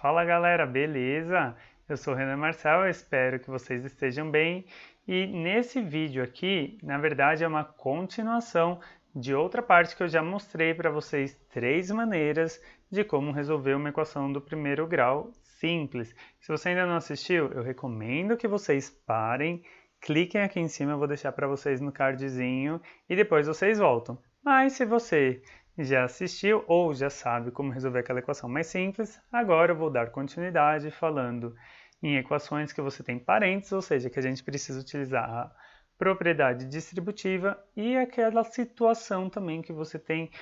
Fala galera, beleza? Eu sou o Renan Marcel, eu espero que vocês estejam bem. E nesse vídeo aqui, na verdade, é uma continuação de outra parte que eu já mostrei para vocês 3 maneiras de como resolver uma equação do primeiro grau simples. Se você ainda não assistiu, eu recomendo que vocês parem, cliquem aqui em cima, eu vou deixar para vocês no cardzinho e depois vocês voltam. Mas se você já assistiu ou já sabe como resolver aquela equação mais simples, agora eu vou dar continuidade falando em equações que você tem parênteses, ou seja, que a gente precisa utilizar a propriedade distributiva e aquela situação também que você tem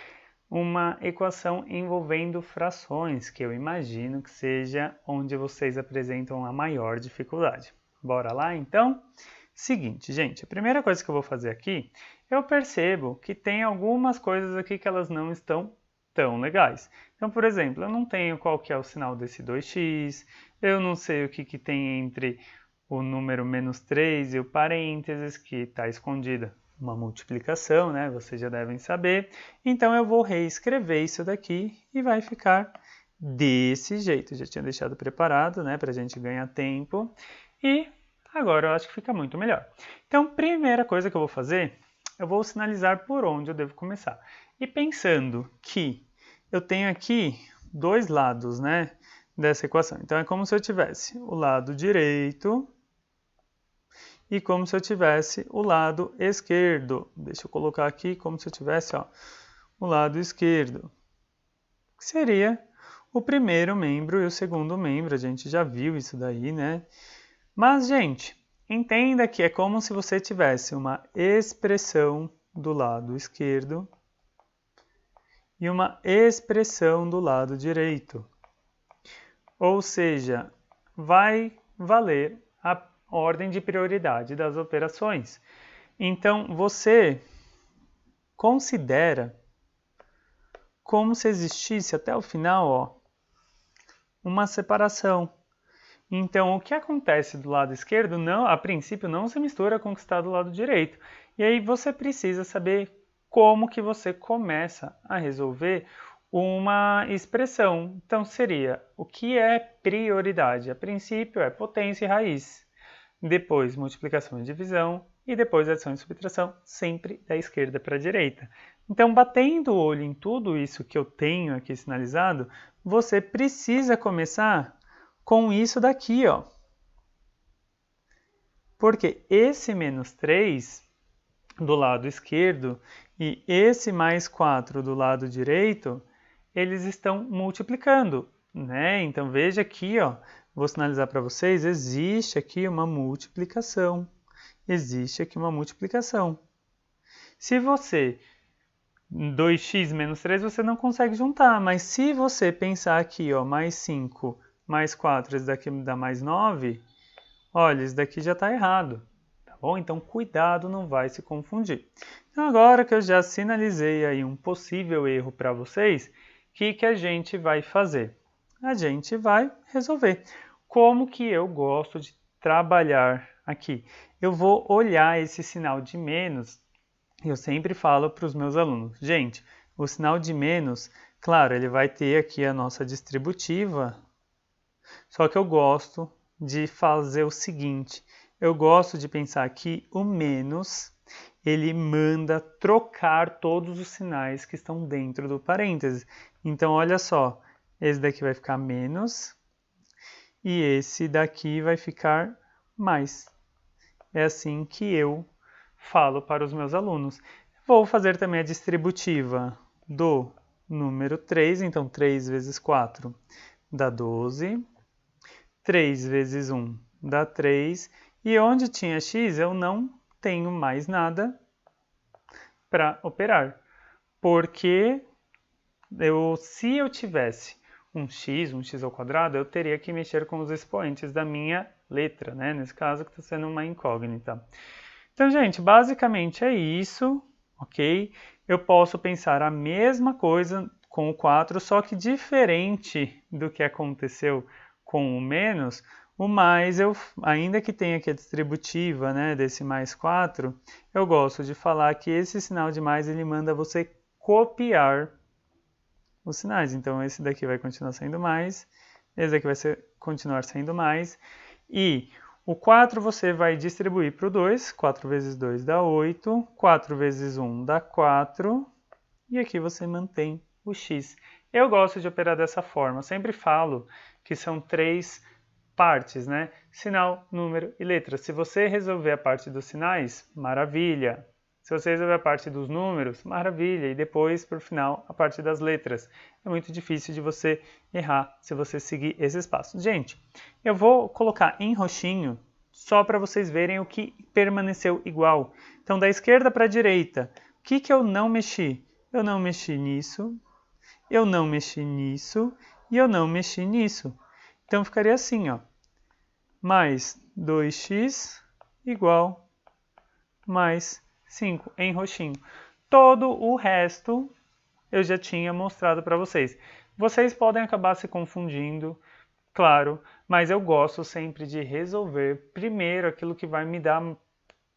uma equação envolvendo frações, que eu imagino que seja onde vocês apresentam a maior dificuldade. Bora lá então? Seguinte, gente, a primeira coisa que eu vou fazer aqui, eu percebo que tem algumas coisas aqui que elas não estão tão legais. Então, por exemplo, eu não tenho qual que é o sinal desse 2x, eu não sei o que tem entre o número menos 3 e o parênteses, que está escondida uma multiplicação, né? Vocês já devem saber. Então, eu vou reescrever isso daqui e vai ficar desse jeito. Já tinha deixado preparado, né, para a gente ganhar tempo. E agora eu acho que fica muito melhor. Então, primeira coisa que eu vou fazer, eu vou sinalizar por onde eu devo começar. E pensando que eu tenho aqui dois lados, né, dessa equação. Então, é como se eu tivesse o lado direito e como se eu tivesse o lado esquerdo. Deixa eu colocar aqui como se eu tivesse, ó, o lado esquerdo, que seria o primeiro membro e o segundo membro. A gente já viu isso daí, né? Mas, gente, entenda que é como se você tivesse uma expressão do lado esquerdo e uma expressão do lado direito. Ou seja, vai valer a ordem de prioridade das operações. Então, você considera como se existisse até o final, ó, uma separação. Então, o que acontece do lado esquerdo, não, a princípio, não se mistura com o que está do lado direito. E aí você precisa saber como que você começa a resolver uma expressão. Então, seria o que é prioridade? A princípio, é potência e raiz. Depois, multiplicação e divisão. E depois, adição e subtração, sempre da esquerda para a direita. Então, batendo o olho em tudo isso que eu tenho aqui sinalizado, você precisa começar com isso daqui, ó. Porque esse menos 3 do lado esquerdo e esse mais 4 do lado direito, eles estão multiplicando, né? Então veja aqui, ó, vou sinalizar para vocês, existe aqui uma multiplicação. Existe aqui uma multiplicação. Se você 2x menos 3 você não consegue juntar, mas se você pensar aqui, ó, mais 5 mais 4, esse daqui me dá mais 9, olha, esse daqui já está errado, tá bom? Então, cuidado, não vai se confundir. Então, agora que eu já sinalizei aí um possível erro para vocês, o que a gente vai fazer? A gente vai resolver. Como que eu gosto de trabalhar aqui? Eu vou olhar esse sinal de menos, eu sempre falo para os meus alunos, gente, o sinal de menos, claro, ele vai ter aqui a nossa distributiva, só que eu gosto de fazer o seguinte, eu gosto de pensar que o menos, ele manda trocar todos os sinais que estão dentro do parênteses. Então, olha só, esse daqui vai ficar menos e esse daqui vai ficar mais. É assim que eu falo para os meus alunos. Vou fazer também a distributiva do número 3, então 3 vezes 4 dá 12. 3 vezes 1 dá 3. E onde tinha x, eu não tenho mais nada para operar. Porque se eu tivesse um x ao quadrado, eu teria que mexer com os expoentes da minha letra, né? Nesse caso, que está sendo uma incógnita. Então, gente, basicamente é isso, ok? Eu posso pensar a mesma coisa com o 4, só que diferente do que aconteceu com o menos, o mais, ainda que tenha aqui a distributiva, né, desse mais 4, eu gosto de falar que esse sinal de mais, ele manda você copiar os sinais. Então, esse daqui vai continuar sendo mais esse aqui vai continuar sendo mais, e o 4 você vai distribuir para o 2, 4 vezes 2 dá 8, 4 vezes 1 dá 4, e aqui você mantém o x. Eu gosto de operar dessa forma, eu sempre falo que são 3 partes, né? Sinal, número e letra. Se você resolver a parte dos sinais, maravilha. Se você resolver a parte dos números, maravilha. E depois, por final, a parte das letras. É muito difícil de você errar se você seguir esses passos. Gente, eu vou colocar em roxinho só para vocês verem o que permaneceu igual. Então, da esquerda para a direita, o que eu não mexi? Eu não mexi nisso, eu não mexi nisso e eu não mexi nisso. Então, ficaria assim, ó. Mais 2x igual mais 5 em roxinho. Todo o resto eu já tinha mostrado para vocês. Vocês podem acabar se confundindo, claro, mas eu gosto sempre de resolver primeiro aquilo que vai me dar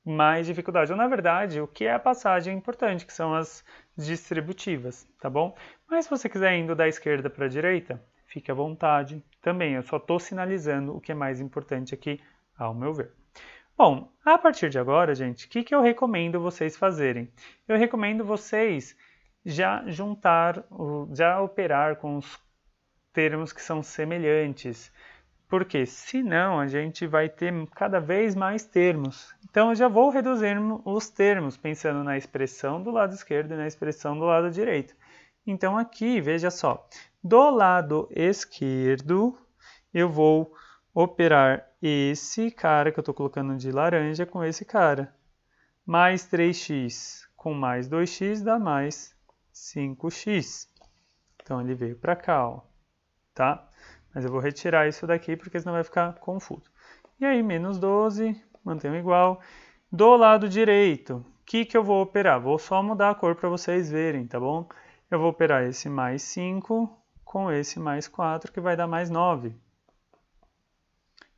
mais dificuldade. Ou, na verdade, o que é a passagem importante, que são as distributivas, tá bom? Mas se você quiser indo da esquerda para a direita, fique à vontade também. Eu só estou sinalizando o que é mais importante aqui, ao meu ver. Bom, a partir de agora, gente, o que eu recomendo vocês fazerem? Eu recomendo vocês já já operar com os termos que são semelhantes. Porque senão a gente vai ter cada vez mais termos. Então eu já vou reduzir os termos, pensando na expressão do lado esquerdo e na expressão do lado direito. Então aqui, veja só, do lado esquerdo eu vou operar esse cara que eu estou colocando de laranja com esse cara. Mais 3x com mais 2x dá mais 5x. Então ele veio para cá, ó, tá? Mas eu vou retirar isso daqui porque senão vai ficar confuso. E aí, menos 12, mantenho igual. Do lado direito, o que eu vou operar? Vou só mudar a cor para vocês verem, tá bom? Eu vou operar esse mais 5 com esse mais 4, que vai dar mais 9.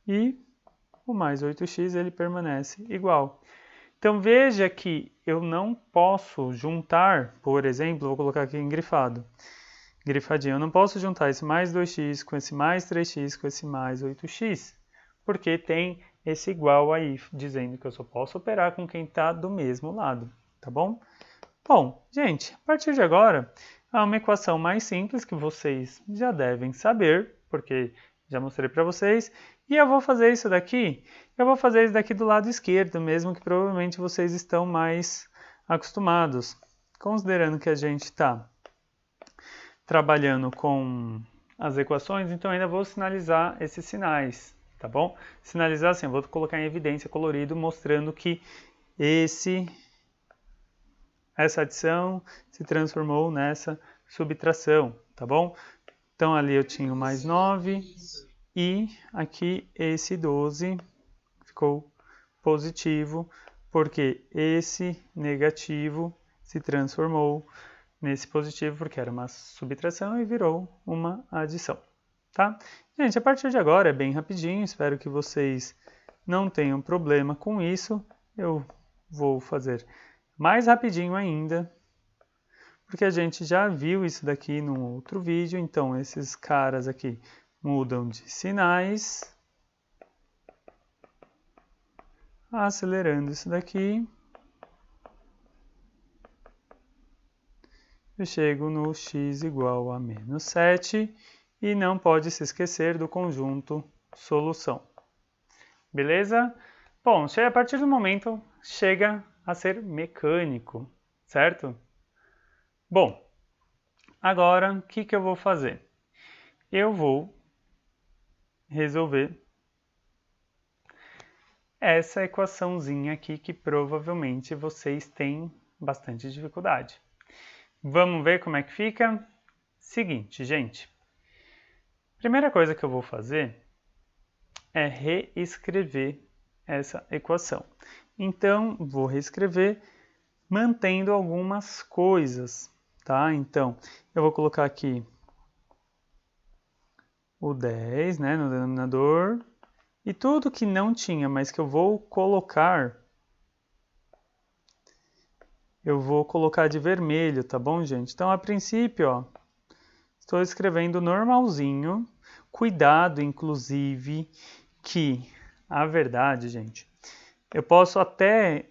E o mais 8x ele permanece igual. Então veja que eu não posso juntar, por exemplo, vou colocar aqui em grifado. Grifadinho, eu não posso juntar esse mais 2x com esse mais 3x com esse mais 8x, porque tem esse igual aí, dizendo que eu só posso operar com quem está do mesmo lado, tá bom? Bom, gente, a partir de agora, há uma equação mais simples que vocês já devem saber, porque já mostrei para vocês, e eu vou fazer isso daqui, do lado esquerdo, mesmo que provavelmente vocês estão mais acostumados, considerando que a gente está trabalhando com as equações, então ainda vou sinalizar esses sinais, tá bom? Sinalizar assim, eu vou colocar em evidência colorido, mostrando que essa adição se transformou nessa subtração, tá bom? Então ali eu tinha o mais 9 e aqui esse 12 ficou positivo, porque esse negativo se transformou nesse positivo, porque era uma subtração e virou uma adição, tá? Gente, a partir de agora é bem rapidinho, espero que vocês não tenham problema com isso. Eu vou fazer mais rapidinho ainda, porque a gente já viu isso daqui num outro vídeo, então esses caras aqui mudam de sinais, acelerando isso daqui. Eu chego no x igual a menos 7 e não pode se esquecer do conjunto solução. Beleza? Bom, a partir do momento chega a ser mecânico, certo? Bom, agora o que eu vou fazer? Eu vou resolver essa equaçãozinha aqui que provavelmente vocês têm bastante dificuldade. Vamos ver como é que fica? Seguinte, gente. Primeira coisa que eu vou fazer é reescrever essa equação. Então, vou reescrever mantendo algumas coisas, tá? Então, eu vou colocar aqui o 10, né, no denominador, e tudo que não tinha, mas que eu vou colocar de vermelho, tá bom, gente? Então, a princípio, ó, estou escrevendo normalzinho. Cuidado, inclusive, que a verdade, gente, eu posso até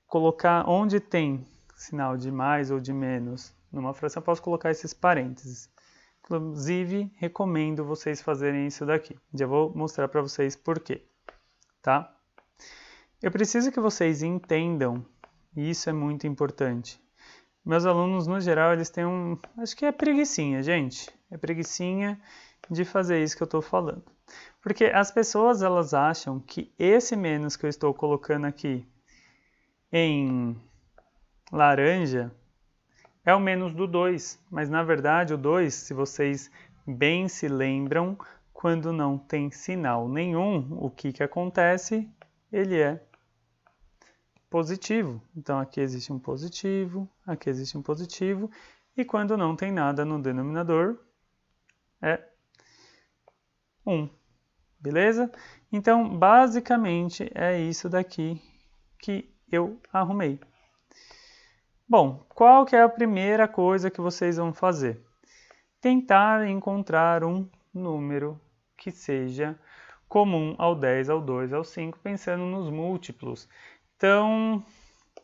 colocar onde tem sinal de mais ou de menos numa fração, eu posso colocar esses parênteses. Inclusive, recomendo vocês fazerem isso daqui. Já vou mostrar para vocês por quê, tá? Eu preciso que vocês entendam, e isso é muito importante. Meus alunos, no geral, eles têm acho que é preguicinha, gente. É preguicinha de fazer isso que eu estou falando. Porque as pessoas, elas acham que esse menos que eu estou colocando aqui em laranja é o menos do 2, mas na verdade o 2, se vocês bem se lembram, quando não tem sinal nenhum, o que acontece? Ele é positivo. Então aqui existe um positivo, aqui existe um positivo, e quando não tem nada no denominador, é 1. Beleza? Então, basicamente, é isso daqui que eu arrumei. Bom, qual que é a primeira coisa que vocês vão fazer? Tentar encontrar um número que seja comum ao 10, ao 2, ao 5, pensando nos múltiplos. Então,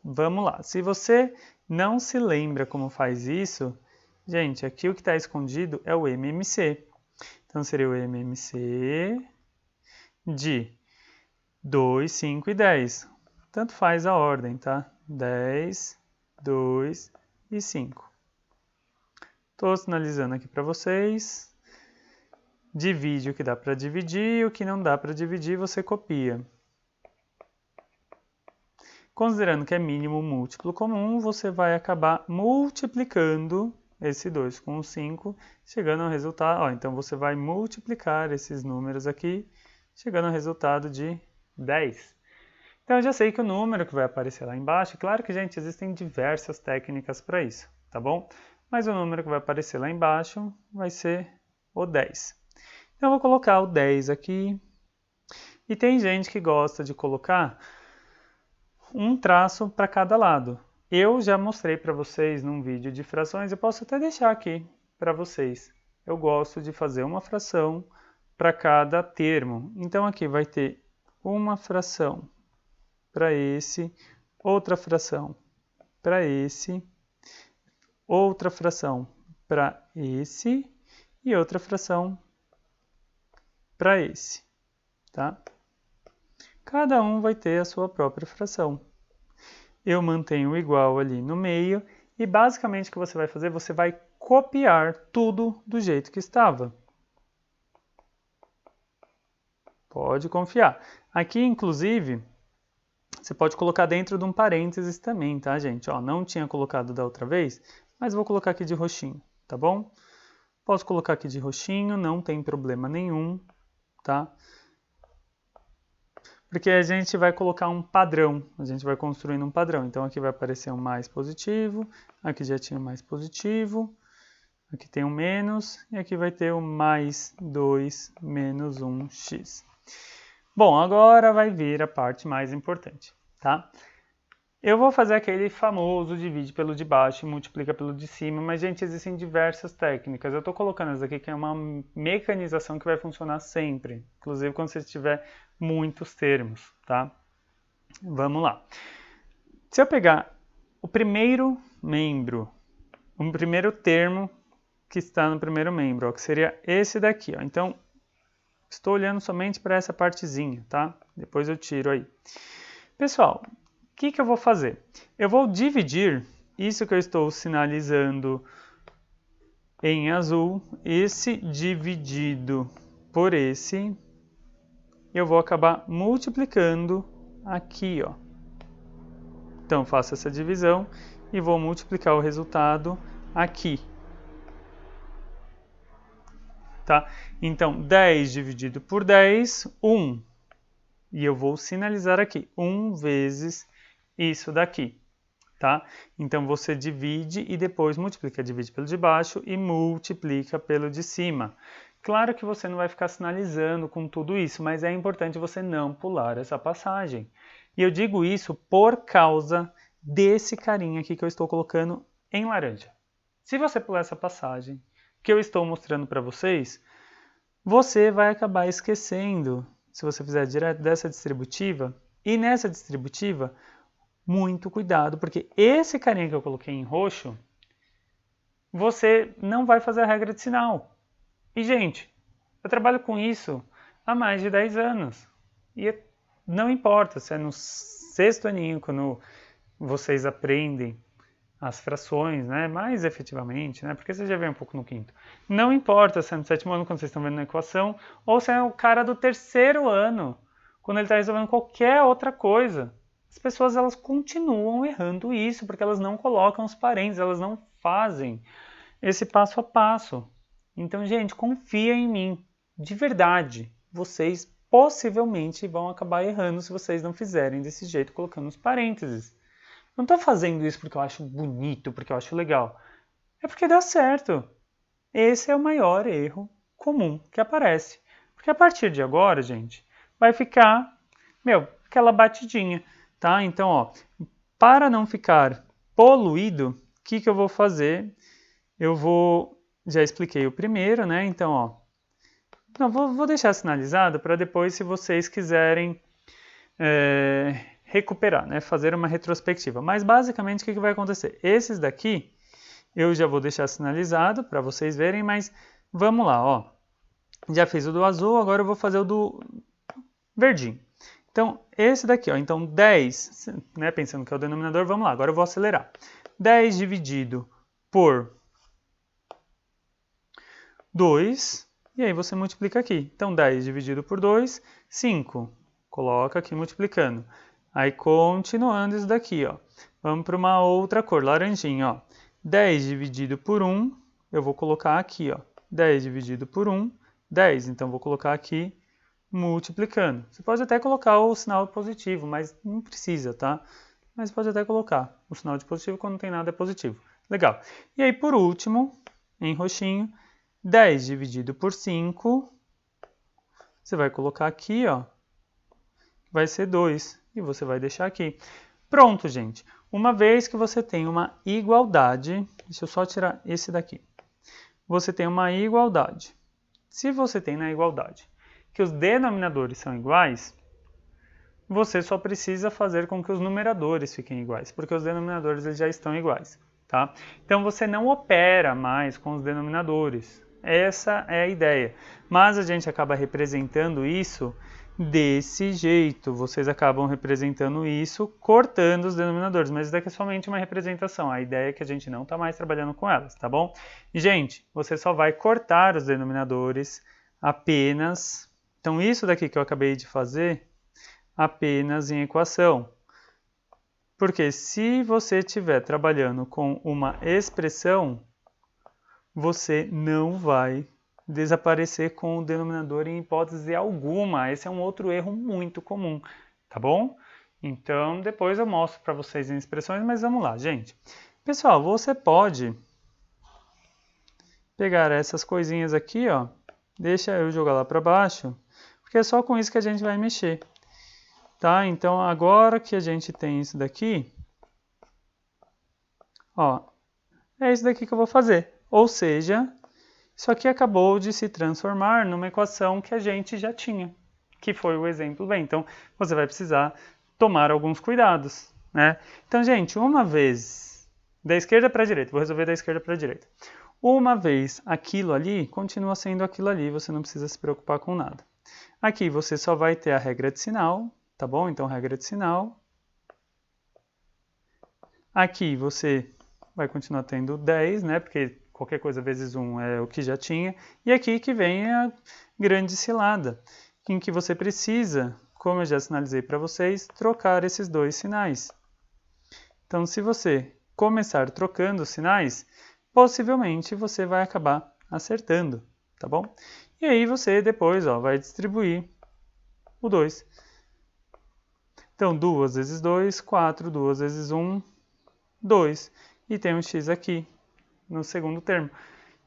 vamos lá. Se você não se lembra como faz isso, gente, aqui o que está escondido é o MMC. Então, seria o MMC de 2, 5 e 10. Tanto faz a ordem, tá? 10, 2 e 5. Estou sinalizando aqui para vocês. Divide o que dá para dividir, o que não dá para dividir você copia. Considerando que é mínimo múltiplo comum, você vai acabar multiplicando esse 2 com o 5, chegando ao resultado. Ó, então você vai multiplicar esses números aqui, chegando ao resultado de 10. Então eu já sei que o número que vai aparecer lá embaixo, claro que, gente, existem diversas técnicas para isso, tá bom? Mas o número que vai aparecer lá embaixo vai ser o 10. Então eu vou colocar o 10 aqui. E tem gente que gosta de colocar um traço para cada lado. Eu já mostrei para vocês num vídeo de frações, eu posso até deixar aqui para vocês. Eu gosto de fazer uma fração para cada termo. Então aqui vai ter uma fração para esse, outra fração para esse, outra fração para esse e outra fração para esse, tá? Cada um vai ter a sua própria fração. Eu mantenho igual ali no meio e basicamente o que você vai fazer, você vai copiar tudo do jeito que estava. Pode confiar. Aqui, inclusive, você pode colocar dentro de um parênteses também, tá, gente? Ó, não tinha colocado da outra vez, mas vou colocar aqui de roxinho, tá bom? Posso colocar aqui de roxinho, não tem problema nenhum, tá? Porque a gente vai colocar um padrão, a gente vai construindo um padrão. Então aqui vai aparecer um mais positivo, aqui já tinha um mais positivo, aqui tem um menos, e aqui vai ter o mais 2 menos 1x. Bom, agora vai vir a parte mais importante, tá? Eu vou fazer aquele famoso divide pelo de baixo e multiplica pelo de cima, mas, gente, existem diversas técnicas. Eu estou colocando essa aqui que é uma mecanização que vai funcionar sempre, inclusive quando você tiver muitos termos, tá? Vamos lá. Se eu pegar o primeiro membro, o primeiro termo que está no primeiro membro, ó, que seria esse daqui, ó. Então, estou olhando somente para essa partezinha, tá? Depois eu tiro aí. Pessoal, o que eu vou fazer? Eu vou dividir isso que eu estou sinalizando em azul, esse dividido por esse, eu vou acabar multiplicando aqui, ó. Então, faço essa divisão e vou multiplicar o resultado aqui. Tá? Então, 10 dividido por 10, 1. E eu vou sinalizar aqui, 1 vezes isso daqui. Tá? Então, você divide e depois multiplica. Divide pelo de baixo e multiplica pelo de cima. Claro que você não vai ficar sinalizando com tudo isso, mas é importante você não pular essa passagem. E eu digo isso por causa desse carinha aqui que eu estou colocando em laranja. Se você pular essa passagem que eu estou mostrando para vocês, você vai acabar esquecendo, se você fizer direto dessa distributiva, e nessa distributiva, muito cuidado, porque esse carinha que eu coloquei em roxo, você não vai fazer a regra de sinal. E, gente, eu trabalho com isso há mais de 10 anos. E não importa se é no sexto aninho, quando vocês aprendem as frações, né, mais efetivamente, né, porque você já vem um pouco no quinto. Não importa se é no sétimo ano, quando vocês estão vendo na equação, ou se é o cara do terceiro ano, quando ele está resolvendo qualquer outra coisa. As pessoas, elas continuam errando isso, porque elas não colocam os parênteses, elas não fazem esse passo a passo. Então, gente, confia em mim. De verdade, vocês possivelmente vão acabar errando se vocês não fizerem desse jeito, colocando os parênteses. Não estou fazendo isso porque eu acho bonito, porque eu acho legal. É porque dá certo. Esse é o maior erro comum que aparece. Porque a partir de agora, gente, vai ficar, aquela batidinha, tá? Então, ó, para não ficar poluído, o que eu vou fazer? Já expliquei o primeiro, né? Então, ó, não, vou deixar sinalizado para depois, se vocês quiserem recuperar, né? Fazer uma retrospectiva. Mas basicamente o que vai acontecer? Esses daqui eu já vou deixar sinalizado para vocês verem, mas vamos lá, ó. Já fiz o do azul, agora eu vou fazer o do verdinho. Então, esse daqui, ó. Então, 10, né? Pensando que é o denominador, vamos lá, agora eu vou acelerar. 10 dividido por 2, e aí você multiplica aqui. Então, 10 dividido por 2, 5. Coloca aqui multiplicando. Aí, continuando isso daqui, ó. Vamos para uma outra cor, laranjinha, ó. 10 dividido por 1, eu vou colocar aqui, ó. 10 dividido por 1, 10. Então, vou colocar aqui multiplicando. Você pode até colocar o sinal positivo, mas não precisa, tá? Mas pode até colocar o sinal de positivo quando não tem nada é positivo. Legal. E aí, por último, em roxinho, 10 dividido por 5, você vai colocar aqui, ó, vai ser 2, e você vai deixar aqui. Pronto, gente. Uma vez que você tem uma igualdade, deixa eu só tirar esse daqui. Você tem uma igualdade. Se você tem na igualdade que os denominadores são iguais, você só precisa fazer com que os numeradores fiquem iguais, porque os denominadores eles já estão iguais, tá? Então você não opera mais com os denominadores. Essa é a ideia. Mas a gente acaba representando isso desse jeito. Vocês acabam representando isso cortando os denominadores, mas isso daqui é somente uma representação. A ideia é que a gente não está mais trabalhando com elas, tá bom? E, gente, você só vai cortar os denominadores apenas... Então, isso daqui que eu acabei de fazer, apenas em equação. Porque se você estiver trabalhando com uma expressão, você não vai desaparecer com o denominador em hipótese alguma. Esse é um outro erro muito comum, tá bom? Então, depois eu mostro para vocês em expressões, mas vamos lá, gente. Pessoal, você pode pegar essas coisinhas aqui, ó, deixa eu jogar lá para baixo, porque é só com isso que a gente vai mexer. Tá? Então, agora que a gente tem isso daqui, ó, é isso daqui que eu vou fazer. Ou seja, isso aqui acabou de se transformar numa equação que a gente já tinha, que foi o exemplo bem. Então, você vai precisar tomar alguns cuidados, né? Então, gente, uma vez da esquerda para a direita, vou resolver da esquerda para a direita. Uma vez aquilo ali, continua sendo aquilo ali, você não precisa se preocupar com nada. Aqui você só vai ter a regra de sinal, tá bom? Então, regra de sinal. Aqui você vai continuar tendo 10, né? Porque qualquer coisa vezes 1 é o que já tinha. E aqui que vem a grande cilada, em que você precisa, como eu já sinalizei para vocês, trocar esses dois sinais. Então, se você começar trocando os sinais, possivelmente você vai acabar acertando, tá bom? E aí você depois, ó, vai distribuir o 2. Então, 2 vezes 2, 4, 2 vezes 1, 2. E tem um x aqui, no segundo termo.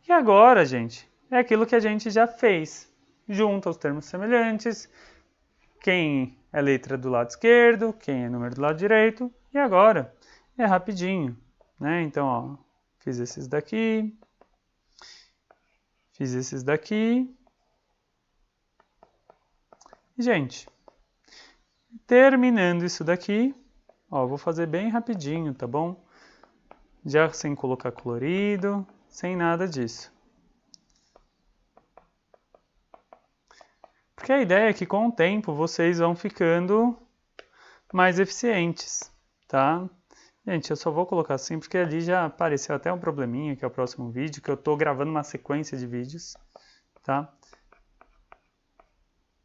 E agora, gente, é aquilo que a gente já fez. Junta os termos semelhantes, quem é letra do lado esquerdo, quem é número do lado direito. E agora é rapidinho, né? Então, ó, fiz esses daqui, E, gente, terminando isso daqui, ó, vou fazer bem rapidinho, tá bom? Já sem colocar colorido, sem nada disso. Porque a ideia é que com o tempo vocês vão ficando mais eficientes, tá? Gente, eu só vou colocar assim porque ali já apareceu até um probleminha, que é o próximo vídeo, que eu tô gravando uma sequência de vídeos, tá?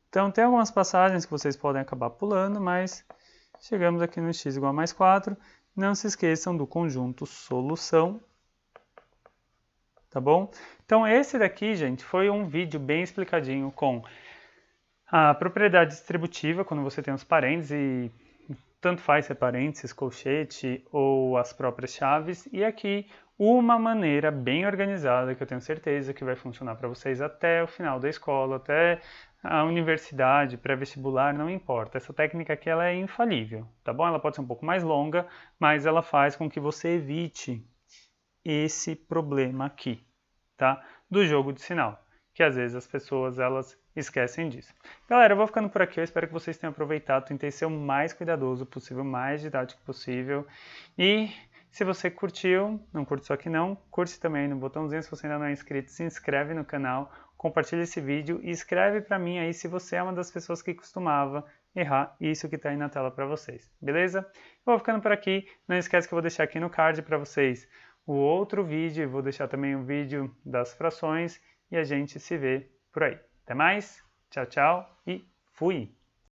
Então tem algumas passagens que vocês podem acabar pulando, mas chegamos aqui no x igual a mais 4. Não se esqueçam do conjunto solução, tá bom? Então esse daqui, gente, foi um vídeo bem explicadinho com a propriedade distributiva, quando você tem os parênteses, e tanto faz ser parênteses, colchete ou as próprias chaves, e aqui uma maneira bem organizada que eu tenho certeza que vai funcionar para vocês até o final da escola, até a universidade, pré-vestibular, não importa. Essa técnica aqui ela é infalível, tá bom? Ela pode ser um pouco mais longa, mas ela faz com que você evite esse problema aqui, tá? Do jogo de sinal, que às vezes as pessoas elas esquecem disso. Galera, eu vou ficando por aqui, eu espero que vocês tenham aproveitado, tentei ser o mais cuidadoso possível, mais didático possível. E se você curtiu, não curte só aqui não, curte também no botãozinho, se você ainda não é inscrito, se inscreve no canal, compartilha esse vídeo e escreve para mim aí se você é uma das pessoas que costumava errar isso que está aí na tela para vocês, beleza? Eu vou ficando por aqui, não esquece que eu vou deixar aqui no card para vocês o outro vídeo, vou deixar também o vídeo das frações e a gente se vê por aí. Até mais, tchau, tchau e fui!